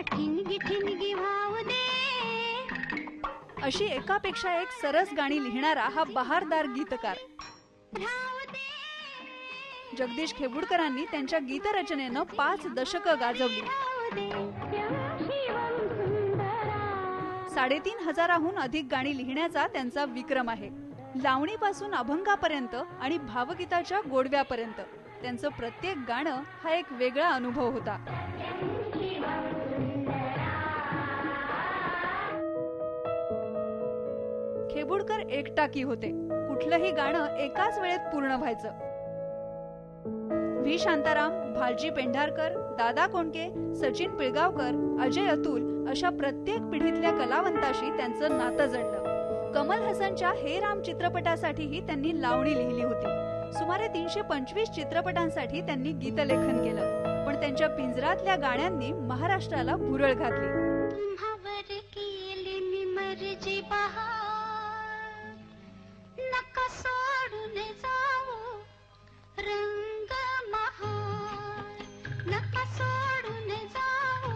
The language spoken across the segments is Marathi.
ठिणगी ठिणगी वाहू दे. अशी एकापेक्षा एक सरस गाणी लिहिणारा हा बहारदार गीतकार. जगदीश खेबुडकरांनी त्यांच्या गीतरचनेनं 5 दशकं गाजवली. 3,500हून अधिक गाणी लिहिण्याचा त्यांचा विक्रम आहे. लावणीपासून अभंगापर्यंत आणि भावगीताच्या गोडव्यापर्यंत त्यांचं प्रत्येक गाणं हा एक वेगळा अनुभव होता. खेबुडकर एकटाकी होते. कुठलंही गाणं एकाच वेळेत पूर्ण व्हायचं. व्ही शांताराम, भालजी पेंढारकर, दादा कोंडके, सचिन पिळगावकर, अजय अतुल अशा प्रत्येक पिढीतल्या कलावंताशी त्यांचं नातं जडलं. कमल हसनच्या हे राम चित्रपटासाठीही त्यांनी लावणी लिहिली होती. सुमारे 325 चित्रपटांसाठी त्यांनी गीतलेखन केलं. पण त्यांच्या पिंजरातल्या गाण्यांनी महाराष्ट्राला भुरळ घातली. नका सोडून जाऊ रंग महाल, नका सोडून जाऊ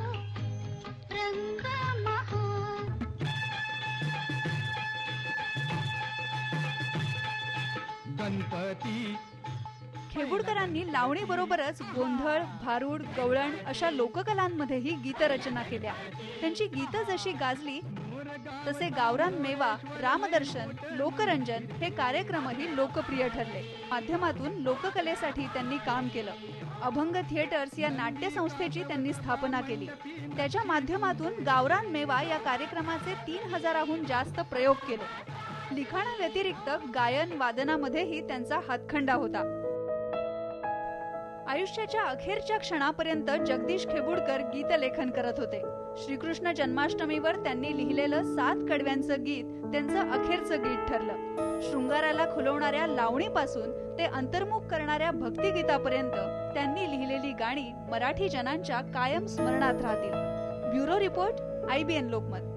रंग महाल. गणपती. खेबुडकरांनी लावणी बरोबरच गोंधळ, भारूड, गवळण अशा लोककलांमध्येही गीतरचना केल्या. त्यांची गीतं जशी गाजली तसे गावरान मेवा, रामदर्शन, लोकरंजन हे कार्यक्रमही लोकप्रिय ठरले. माध्यमातून लोककलेसाठी त्यांनी काम केलं. अभंग थिएटर्स या नाट्य संस्थेची त्यांनी स्थापना केली. त्याच्या माध्यमातून गावरान मेवा या कार्यक्रमाचे 3,000हून जास्त प्रयोग केले. लिखाणाव्यतिरिक्त गायन वादनामध्येही त्यांचा हातखंडा होता. आयुष्याच्या अखेरच्या क्षणापर्यंत जगदीश खेबुडकर गीतलेखन करत होते. श्रीकृष्ण जन्माष्टमीवर त्यांनी लिहिलेलं 7 कडव्यांचं गीत त्यांचं अखेरचं गीत ठरलं. शृंगाराला खुलवणाऱ्या लावणीपासून ते अंतर्मुख करणाऱ्या भक्तिगीतापर्यंत त्यांनी लिहिलेली गाणी मराठी जनांच्या कायम स्मरणात राहतील. Bureau report, IBN Lokmat.